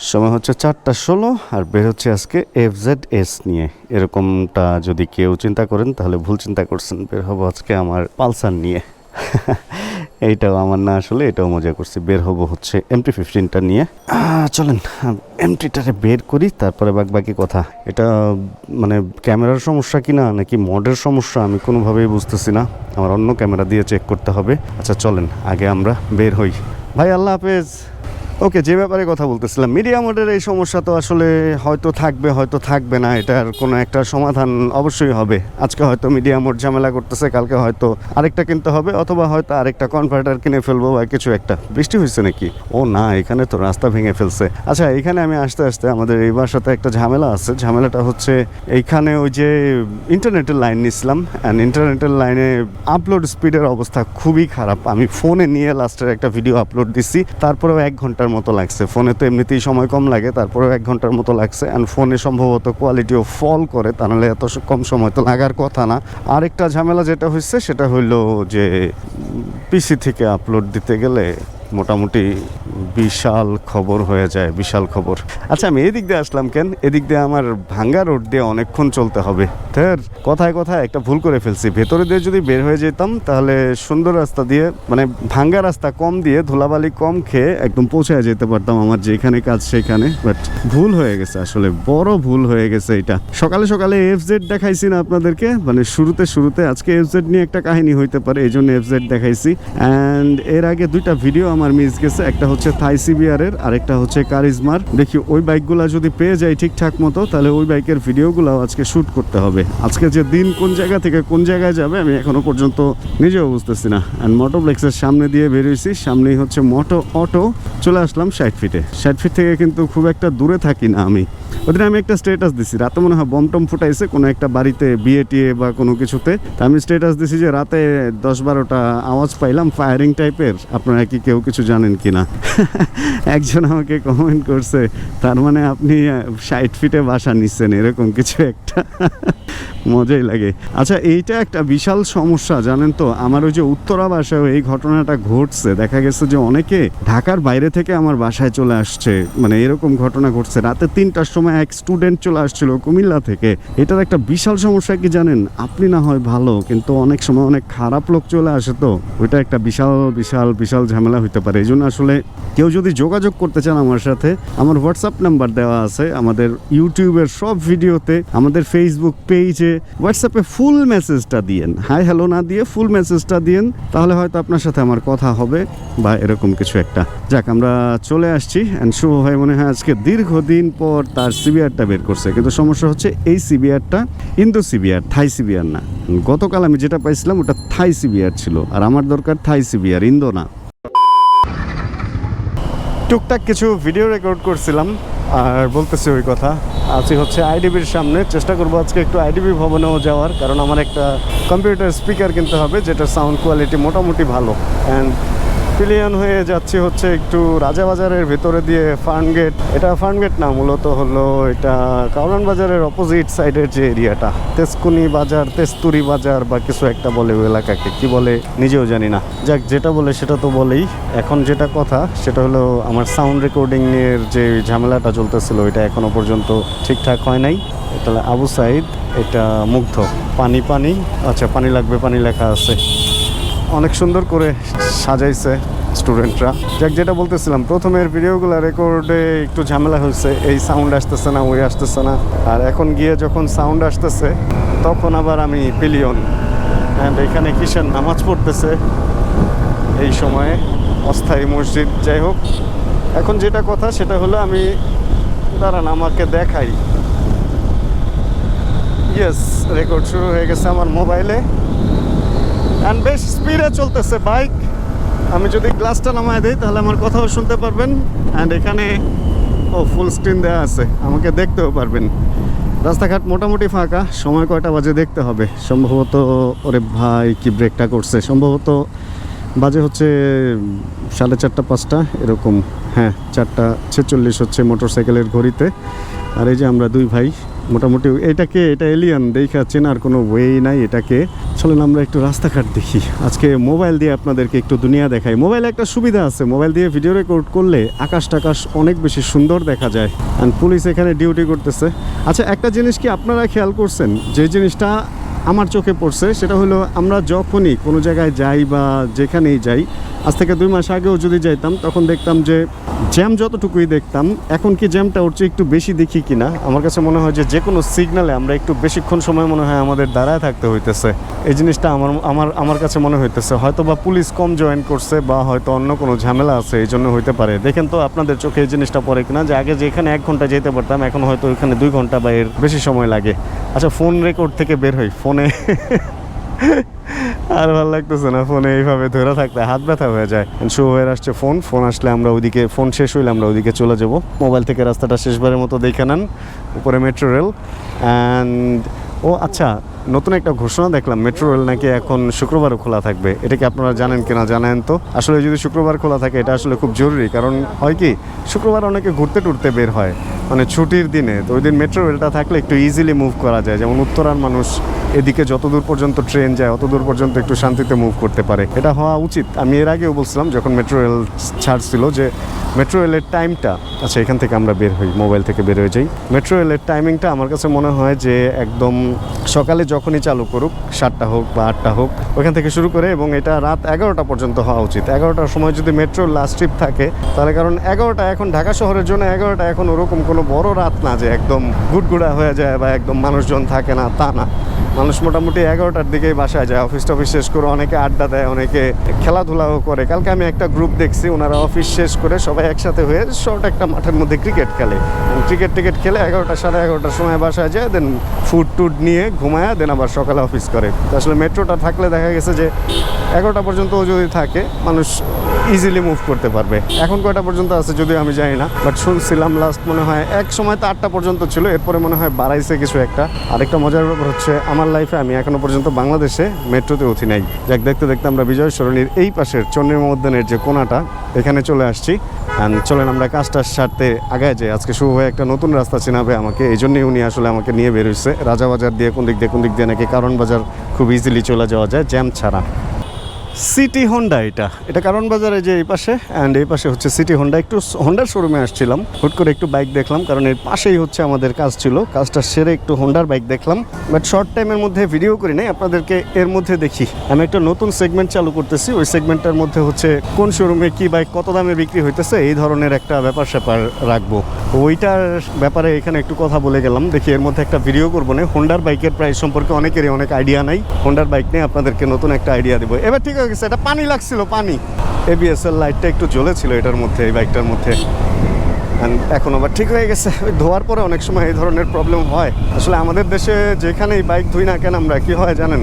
সময় হচ্ছে 4:16 আর বের হচ্ছে আজকে FZS নিয়ে। এরকমটা যদি কেউ চিন্তা করেন তাহলে ভুল চিন্তা করছেন। বের হবো আজকে আমার পালসার নিয়ে। এইটাও আমার না, আসলে এটাও মজা করছি। বের হবো হচ্ছে MT-15টা নিয়ে। চলেন MT-টারে বের করি, তারপরে বাকি কথা। এটা মানে ক্যামেরার সমস্যা কিনা নাকি মডের সমস্যা আমি কোনোভাবেই বুঝতেছি না। আমার অন্য ক্যামেরা দিয়ে চেক করতে হবে। আচ্ছা চলেন আগে আমরা বের হই। ভাই আল্লাহ হাফেজ। ওকে, যে ব্যাপারে কথা বলতেছিলাম, মিডিয়া মোডের এই সমস্যা তো আসলে হয়তো থাকবে হয়তো থাকবে না, এটার কোনো একটা সমাধান অবশ্যই হবে। আজকে হয়তো মিডিয়া মোড ঝামেলা করতেছে, কালকে হয়তো আরেকটা কিনতে হবে, অথবা হয়তো আরেকটা কনভার্টার কিনে ফেলবো বা কিছু একটা। বৃষ্টি হয়েছে নাকি? ও না, এখানে তো রাস্তা ভেঙে ফেলছে। আচ্ছা, এখানে আমি আসতে আসতে আমাদের এই বাসাতে একটা ঝামেলা আছে। ঝামেলাটা হচ্ছে এইখানে ওই যে ইন্টারনেটের লাইন নিছিলাম, অ্যান্ড ইন্টারনেটের লাইনে আপলোড স্পিডের অবস্থা খুবই খারাপ। আমি ফোনে নিয়ে লাস্টের একটা ভিডিও আপলোড দিছি, তারপরেও 1 ঘন্টার মতো লাগছে। ফোনে তো এমনিতেই সময় কম লাগে, তারপরেও 1 ঘন্টার মতো লাগছে। অ্যান্ড ফোনে সম্ভবত কোয়ালিটিও ফল করে, তা নাহলে এত কম সময় তো লাগার কথা না। আরেকটা ঝামেলা যেটা হয়েছে সেটা হইলো যে পিসি থেকে আপলোড দিতে গেলে মোটামুটি বিশাল খবর হয়ে যায়, বিশাল খবর। আচ্ছা, আমি এদিক দিয়ে আসলাম কেন? এদিক দিয়ে আমার ভাঙ্গা রোড দিয়ে অনেকক্ষণ চলতে হবে। কথায় কথায় একটা ভুল করে ফেলছি। ভেতরে দিয়ে যদি বের হয়ে যেতাম তাহলে সুন্দর রাস্তা দিয়ে, মানে ভাঙ্গা রাস্তা কম দিয়ে ধুলাবালি কম খেয়ে একদম পৌঁছায় যেতে পারতাম আমার যেখানে কাজ সেখানে। বাট ভুল হয়ে গেছে, আসলে বড় ভুল হয়ে গেছে এটা। সকালে সকালে FZ দেখাইছি না আপনাদেরকে, মানে শুরুতে আজকে FZ নিয়ে একটা কাহিনী হইতে পারে, এই জন্য FZ দেখাইছি। অ্যান্ড এর আগে 2টা ভিডিও আমার মিস গেছে। একটা হচ্ছে থাই CBR এর, আরেকটা হচ্ছে কারিজমার। দেখি ওই বাইকগুলো যদি পেয়ে যাই ঠিকঠাক মতো, তাহলে ওই বাইকের ভিডিওগুলো আজকে শ্যুট করতে হবে। আজকে যে দিন কোন জায়গা থেকে কোন জায়গায় যাবে আমি এখনো পর্যন্ত নিজেও বুঝতেছি না। অ্যান্ড মোটোপ্লেক্সের সামনে দিয়ে বেরোইছি, সামনেই হচ্ছে অটো। চলে আসলাম 60 ফিটে। 60 ফিট থেকে কিন্তু খুব একটা দূরে থাকি না আমি। ওদিন আমি একটা স্ট্যাটাস দিছি, রাতে মনে হয় বম ফুটাইছে কোনো একটা বাড়িতে, বিয়ে টিয়ে বা কোনো কিছুতে। তা আমি স্ট্যাটাস দিছি যে রাতে 10-12টা আওয়াজ পাইলাম ফায়ারিং টাইপের, আপনারা কি কেউ কিছু জানেন কিনা? একজন আমাকে কমেন্ট করছে, তার মানে আপনি 60 ফিটে বাসা নিচ্ছেন, এরকম কিছু একটা। মজাই লাগে। আচ্ছা, এইটা একটা বিশাল সমস্যা জানেন তো। আমার ওই যে উত্তরা বাসায় এই ঘটনাটা ঘটছে। দেখা গেছে যে অনেকে ঢাকার বাইরে থেকে আমার বাসায় চলে আসছে, মানে এরকম ঘটনা ঘটছে। রাতে 3টার সময় এক স্টুডেন্ট চলে আসছিল কুমিল্লা থেকে। এটার একটা বিশাল সমস্যা কি জানেন? আপনি না হয় ভালো, কিন্তু অনেক সময় অনেক খারাপ লোক চলে আসে, তো ওইটা একটা বিশাল বিশাল বিশাল ঝামেলা হইতে পারে। এই জন্য আসলে কেউ যদি যোগাযোগ করতে চান আমার সাথে, আমার হোয়াটসঅ্যাপ নাম্বার দেওয়া আছে আমাদের ইউটিউবের সব ভিডিওতে, আমাদের ফেসবুক পেজে। হোয়াটসঅ্যাপে ফুল মেসেজটা দিয়েন, হাই হ্যালো না দিয়ে ফুল মেসেজটা দিয়েন, তাহলে হয়তো আপনার সাথে আমার কথা হবে বা এরকম কিছু একটা। যাক, আমরা চলে আসছি। অ্যান্ড শুভ ভাই মনে হয় আজকে দীর্ঘদিন পর তার CBRটা বের করছে, কিন্তু সমস্যা হচ্ছে এই CBRটা ইন্দো CBR, থাই CBR না। গতকাল আমি যেটা পাইছিলাম ওটা থাই CBR ছিল, আর আমার দরকার থাই CBR, ইন্দো না। টুকটাক কিছু ভিডিও রেকর্ড করছিলাম আর বলতেছি ওই কথা। আজকে হচ্ছে IDBর সামনে, চেষ্টা করবো আজকে একটু IDB ভবনেও যাওয়ার, কারণ আমার একটা কম্পিউটার স্পিকার কিনতে হবে যেটা সাউন্ড কোয়ালিটি মোটামুটি ভালো। অ্যান্ড পিলিয়ন হয়ে যাচ্ছি হচ্ছে একটু রাজাবাজারের ভেতরে দিয়ে ফার্নগেট। এটা ফার্নগেট না, মূলত হলো এটা কাউরান বাজারের অপোজিট সাইডের যে এরিয়াটা, তেজকুনি বাজার, তেস্তুরি বাজার বা কিছু একটা বলে ওই এলাকাকে, কি বলে নিজেও জানি না। যাক, যেটা বলে সেটা তো বলেই। এখন যেটা কথা সেটা হলো আমার সাউন্ড রেকর্ডিংয়ের যে ঝামেলাটা চলতেছিল ওইটা এখনো পর্যন্ত ঠিকঠাক হয় নাই। এটা আবু সাইদ, এটা মুগ্ধ। পানি, আচ্ছা পানি লাগবে, পানি লেখা আছে, অনেক সুন্দর করে সাজাইছে স্টুডেন্টরা। যাক, যেটা বলতেছিলাম, প্রথমের ভিডিওগুলো রেকর্ডে একটু ঝামেলা হয়েছে, এই সাউন্ড আসতেছে না, ওই আসতেছে না। আর এখন গিয়ে যখন সাউন্ড আসতেছে তখন আবার আমি পিলিয়ন। অ্যান্ড এখানে কিসের নামাজ পড়তেছে এই সময়ে, অস্থায়ী মসজিদ। যাই হোক, এখন যেটা কথা সেটা হলো আমি দাঁড়ান আমাকে দেখাই। ইয়েস, রেকর্ড শুরু হয়ে গেছে আমার মোবাইলে, অ্যান্ড বেশ স্পিডে চলতেছে বাইক। আমি যদি গ্লাসটা নামায় দিই তাহলে আমার কথাও শুনতে পারবেন। অ্যান্ড এখানে ফুল স্ক্রিন দেওয়া আছে, আমাকে দেখতেও পারবেন। রাস্তাঘাট মোটামুটি ফাঁকা। সময় কয়টা বাজে দেখতে হবে, সম্ভবত ওরে ভাই কি ব্রেকটা করছে, সম্ভবত বাজে হচ্ছে 4:30-5টা এরকম। হ্যাঁ, 4:46 হচ্ছে মোটরসাইকেলের ঘড়িতে। আর এই যে আমরা দুই ভাই মোটামুটি এটা এলিয়ান দেখা চেনার কোনো ওয়ে নাই এটাকে। চলেন আমরা একটু রাস্তাঘাট দেখি। আজকে মোবাইল দিয়ে আপনাদেরকে একটু দুনিয়া দেখাই। মোবাইলে একটা সুবিধা আছে, মোবাইল দিয়ে ভিডিও রেকর্ড করলে আকাশ টাকাশ অনেক বেশি সুন্দর দেখা যায়। অ্যান্ড পুলিশ এখানে ডিউটি করতেছে। আচ্ছা, একটা জিনিস কি আপনারা খেয়াল করছেন, যে জিনিসটা আমার চোখে পড়ছে সেটা হলো, আমরা যখনই কোনো জায়গায় যাই বা যেখানেই যাই, আজ থেকে 2 মাস আগেও যদি যাইতাম তখন দেখতাম যে জ্যাম যতটুকুই দেখতাম, এখন কি জ্যামটা ওর চেয়ে একটু বেশি দেখি কিনা। আমার কাছে মনে হয় যে কোনো সিগনালে আমরা একটু বেশিক্ষণ সময় মনে হয় আমাদের দাঁড়ায় থাকতে হইতেছে। এই জিনিসটা আমার কাছে মনে হইতেছে হয়তো বা পুলিশ কম জয়েন করছে বা হয়তো অন্য কোনো ঝামেলা আছে, এই জন্য হইতে পারে। দেখেন তো আপনাদের চোখে এই জিনিসটা পড়ে কিনা, যে আগে যেখানে 1 ঘন্টা যেতে পারতাম এখন হয়তো ওইখানে 2 ঘন্টা বা এর বেশি সময় লাগে। আচ্ছা, ফোন রেকর্ড থেকে বের হই, ফোনে আর ভালো লাগতেছে না, ফোনে এইভাবে ধরে থাকতে হাত ব্যথা হয়ে যায়। শো হয়ে আসছে ফোন আসলে আমরা ওইদিকে, ফোন শেষ হইলে আমরা ওইদিকে চলে যাব। মোবাইল থেকে রাস্তাটা শেষবারের মতো দেখে নেন, উপরে মেট্রো রেল। অ্যান্ড আচ্ছা, নতুন একটা ঘোষণা দেখলাম, মেট্রো রেল নাকি এখন শুক্রবারও খোলা থাকবে। এটা কি আপনারা জানেন কিনা জানেন তো? আসলে যদি শুক্রবার খোলা থাকে এটা আসলে খুব জরুরি, কারণ হয় কি শুক্রবার অনেকে ঘুরতে টুরতে বের হয়, মানে ছুটির দিনে। তো ওই দিন মেট্রো রেলটা থাকলে একটু ইজিলি মুভ করা যায়। যেমন উত্তরার মানুষ এদিকে যত দূর পর্যন্ত ট্রেন যায় অত দূর পর্যন্ত একটু শান্তিতে মুভ করতে পারে, এটা হওয়া উচিত। আমি এর আগেও বলছিলাম যখন মেট্রো রেল ছাড়ছিল যে মেট্রো রেলের টাইমটা, আচ্ছা এখান থেকে আমরা বের হই, মোবাইল থেকে বের হয়ে যাই। মেট্রো রেলের টাইমিংটা আমার কাছে মনে হয় যে একদম সকালে যখনই চালু করুক, 7টা হোক বা 8টা হোক, ওখান থেকে শুরু করে, এবং এটা রাত 11টা পর্যন্ত হওয়া উচিত। 11টার সময় যদি মেট্রোর লাস্ট ট্রিপ থাকে তাহলে, কারণ 11টা এখন ঢাকা শহরের জন্য 11টা এখন ওরকম কোনো বড় রাত না যে একদম গুড়গুড়া হয়ে যায় বা একদম মানুষজন থাকে না, তা না। মানুষ মোটামুটি 11টার দিকেই বাসায় যায়, অফিস টফিস শেষ করে অনেকে আড্ডা দেয়, অনেকে খেলাধুলাও করে। কালকে আমি একটা গ্রুপ দেখছি, ওনারা অফিস শেষ করে সবাই একসাথে হয়ে শর্ট একটা মাঠের মধ্যে ক্রিকেট খেলে। টিকিট খেলে 11টা সাড়ে 11টার সময় বাসায় যায়, দেন ফুড টুড নিয়ে ঘুমায়, দেন আবার সকালে অফিস করে। তো আসলে মেট্রোটা থাকলে দেখা গেছে যে 11টা পর্যন্ত যদি থাকে মানুষ ইজিলি মুভ করতে পারবে। এখন কয়টা পর্যন্ত আছে যদিও আমি জানি না, বাট শুনছিলাম লাস্ট মনে হয় এক সময় তো 8টা পর্যন্ত ছিল, এরপরে মনে হয় বাড়াইছে কিছু একটা। আরেকটা মজার ব্যাপার হচ্ছে, আমার লাইফে আমি এখনো পর্যন্ত বাংলাদেশে মেট্রোতে উঠি নাই। যাক, দেখতে দেখতে আমরা বিজয় সরণির এই পাশের চন্দ্রিমা উদ্যানের যে কোনাটা, এখানে চলে আসছি। অ্যান্ড চলেন আমরা কাজটার সাথে আগায় যাই। আজকে শুভ হয়ে একটা নতুন রাস্তা চেনাবে আমাকে, এই জন্যই উনি আসলে আমাকে নিয়ে বের হয়েছে। রাজাবাজার দিয়ে কোন দিক দিয়ে নাকি কারণ বাজার খুব ইজিলি চলে যাওয়া যায় জ্যাম ছাড়া। সিটি হোন্ডা, এটা কারণ বাজারে যে এই পাশে, অ্যান্ড এই পাশে হচ্ছে সিটি হোন্ডা। একটু হোন্ডার শোরুমে আসছিলাম, হুট করে একটু বাইক দেখলাম, কারণ এর পাশেই হচ্ছে আমাদের কাজ ছিল। কাজটা সেরে একটু হোন্ডার বাইক দেখলাম, বাট শর্ট টাইমের মধ্যে ভিডিও করি নাই, আপনাদেরকে এর মধ্যে দেখি। আমি একটা নতুন সেগমেন্ট চালু করতেছি, ওই সেগমেন্টের মধ্যে হচ্ছে কোন শোরুমে কি বাইক কত দামে বিক্রি হইতেছে এই ধরনের একটা ব্যাপার স্যাপার রাখবো। ওইটার ব্যাপারে এখানে একটু কথা বলে গেলাম, দেখি এর মধ্যে একটা ভিডিও করবো না। হোন্ডার বাইকের প্রাইস সম্পর্কে অনেকেরই অনেক আইডিয়া নাই, হোন্ডার বাইক নিয়ে আপনাদেরকে নতুন একটা আইডিয়া দেবো। এবার ঠিক আছে, এটা পানি লাগছিল, পানি এবিএসএল লাইটটা একটু জ্বলেছিল এটার মধ্যে, এই বাইকটার মধ্যে। এখন আবার ঠিক হয়ে গেছে। ওই ধোয়ার পরে অনেক সময় এই ধরনের প্রবলেম হয়। আসলে আমাদের দেশে যেখানেই বাইক ধুই না কেন আমরা, কি হয় জানেন,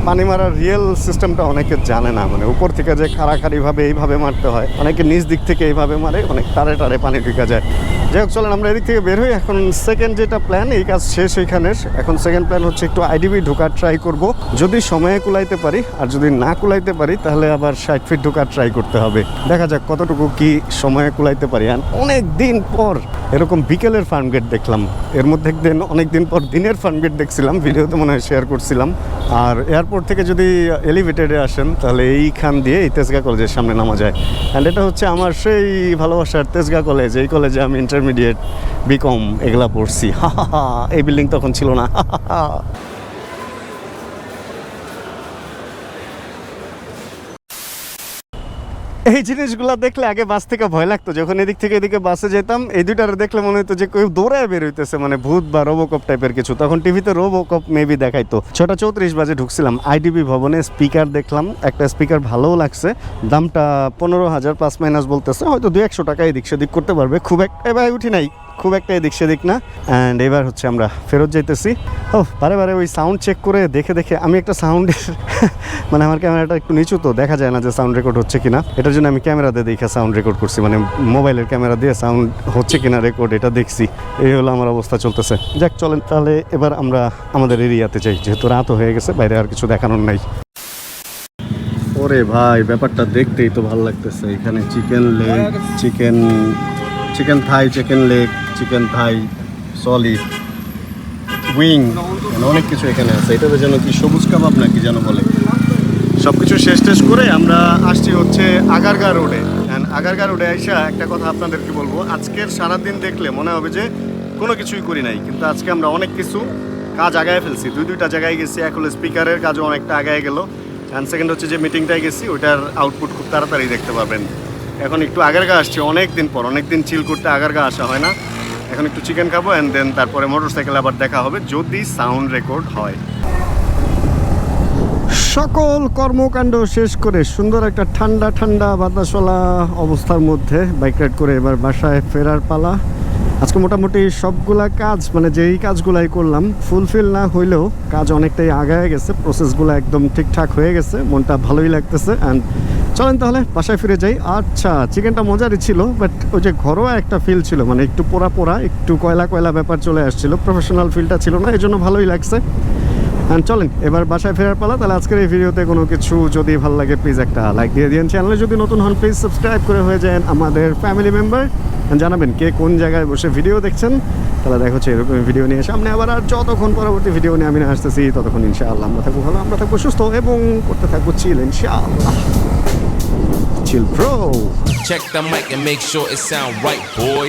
পানি মারার রিয়েল সিস্টেমটা অনেকে জানে না। মানে উপর থেকে যে খাড়াখাড়িভাবে এইভাবে মারতে হয়, অনেকে নিচ দিক থেকে এইভাবে মারে, অনেক টারে পানি ঢুকে যায়। যাই হোক, চলেন আমরা এদিক থেকে বের হই। এখন সেকেন্ড যেটা প্ল্যান, এই কাজ শেষ এইখানের, এখন সেকেন্ড প্ল্যান হচ্ছে একটু আইডিবি ঢোকার ট্রাই করব, যদি সময়ে কুলাইতে পারি। আর যদি না কুলাইতে পারি তাহলে আবার 60 ফিট ঢোকার ট্রাই করতে হবে। দেখা যাক কতটুকু কি সময়ে কুলাইতে পারি। আর অনেক দিন পর এরকম বিকেলের ফার্ম গেট দেখলাম। এর মধ্যে একদিন অনেক দিন পর দিনের ফার্ম গেট দেখছিলাম, ভিডিওতে মনে হয় শেয়ার করছিলাম। আর এয়ারপোর্ট থেকে যদি এলিভেটেডে আসেন তাহলে এইখান দিয়ে এই তেজগাঁ কলেজের সামনে নামা যায়। অ্যান্ড এটা হচ্ছে আমার সেই ভালোবাসার তেজগাঁ কলেজ, এই কলেজে আমি ইন্টারমিডিয়েট বিকম এগুলা পড়ছি। এই বিল্ডিং তখন ছিল না। এই জিনিসগুলো দেখলে আগে বাস থেকে ভয় লাগতো, যখন এদিক থেকে এদিকে বাসে যেতাম, এই দুইটার দেখলে মনে হতো যে কেউ দৌড়ায় বের হইতেছে, মানে ভূত বা রোবোকপ টাইপের কিছু। তখন টিভিতে রোবোকপ মেবি দেখাইতো। 6:34 বাজে ঢুকছিলাম আইডিবি ভবনে, স্পিকার দেখলাম, একটা স্পিকার ভালোও লাগছে, দামটা 15,000 প্লাস মাইনাস বলতেছে, হয়তো 200-100 টাকা এদিক সেদিক করতে পারবে, খুব একটা এবার উঠি নাই, খুব একটা এদিক সেদিক না। অ্যান্ড এবার হচ্ছে আমরা ফেরত যাইতেছি। বারে ওই সাউন্ড চেক করে দেখে আমি একটা সাউন্ডের মানে আমার ক্যামেরাটা একটু নিচু, তো দেখা যায় না যে সাউন্ড রেকর্ড হচ্ছে কিনা। এটার জন্য আমি ক্যামেরাতে দেখে সাউন্ড রেকর্ড করছি, মানে মোবাইলের ক্যামেরা দিয়ে সাউন্ড হচ্ছে কিনা রেকর্ড, এটা দেখছি। এই হলো আমার অবস্থা চলতেছে। যাক, চলেন তাহলে এবার আমরা আমাদের এরিয়াতে যাই, যেহেতু রাতও হয়ে গেছে, বাইরে আর কিছু দেখানোর নাই। ওরে ভাই, ব্যাপারটা দেখতেই তো ভালো লাগতেছে। এখানে চিকেন লেগ, চিকেন থাই, চিকেন লেগ, চিকেন থাই সলিড, উইং, অনেক কিছু এখানে আছে। এটার জন্য কি সবুজ কাবাব নাকি যেন বলে। সব কিছু শেষ টেস করে আমরা আসছি হচ্ছে আগারগা রোডে। অ্যান্ড আগারগা রোডে আইসা একটা কথা আপনাদেরকে বলবো, আজকের সারাদিন দেখলে মনে হবে যে কোনো কিছুই করি নাই, কিন্তু আজকে আমরা অনেক কিছু কাজ আগায় ফেলছি। দুইটা জায়গায় গেছি। এক হলো স্পিকারের কাজও অনেকটা আগায় গেল, অ্যান্ড সেকেন্ড হচ্ছে যে মিটিংটায় গেছি, ওইটার আউটপুট খুব তাড়াতাড়ি দেখতে পাবেন। এখন একটু আগারগা আসছি অনেক দিন পর, অনেক দিন চিল করতে আগারগা আসা হয় না। এখন একটু চিকেন খাবো অ্যান্ড দেন তারপরে মোটরসাইকেলে আবার দেখা হবে যদি সাউন্ড রেকর্ড হয়। সকল কর্মকাণ্ড শেষ করে সুন্দর একটা ঠান্ডা ঠান্ডা বাতাসওয়ালা অবস্থার মধ্যে বাইক রাইড করে এবার বাসায় ফেরার পালা। আজকে মোটামুটি সবগুলা কাজ, মানে যেই কাজগুলাই করলাম ফুলফিল না হইলেও কাজ অনেকটাই আগায় গেছে, প্রসেসগুলো একদম ঠিকঠাক হয়ে গেছে, মনটা ভালোই লাগতেছে। অ্যান্ড চলেন তাহলে বাসায় ফিরে যাই। আচ্ছা, চিকেনটা মজারই ছিল, বাট ওই যে ঘরোয়া একটা ফিল ছিল, মানে একটু পোড়া পোড়া, একটু কয়লা কয়লা ব্যাপার চলে আসছিল, প্রফেশনাল ফিলটা ছিল না, এই জন্য ভালোই লাগছে। অ্যান্ড চলেন এবার বাসায় ফেরার পালা। তাহলে আজকের এই ভিডিওতে কোনো কিছু যদি ভালো লাগে প্লিজ একটা লাইক দিয়ে দিন। চ্যানেলে যদি নতুন হন প্লিজ সাবস্ক্রাইব করে হয়ে যান আমাদের ফ্যামিলি মেম্বার। জানাবেন কে কোন জায়গায় বসে ভিডিও দেখছেন। তাহলে দেখা হচ্ছে এরকম ভিডিও নিয়ে সামনে আবার। আর যতক্ষণ পরবর্তী ভিডিও নিয়ে আমি আসতেছি ততক্ষণ ইনশাআল্লাহ আমরা থাকবো ভালো, আমরা থাকবো সুস্থ এবং করতে থাকবো চিল ইনশাআল্লাহ। Chill bro. Check the mic and make sure it sound right, boys.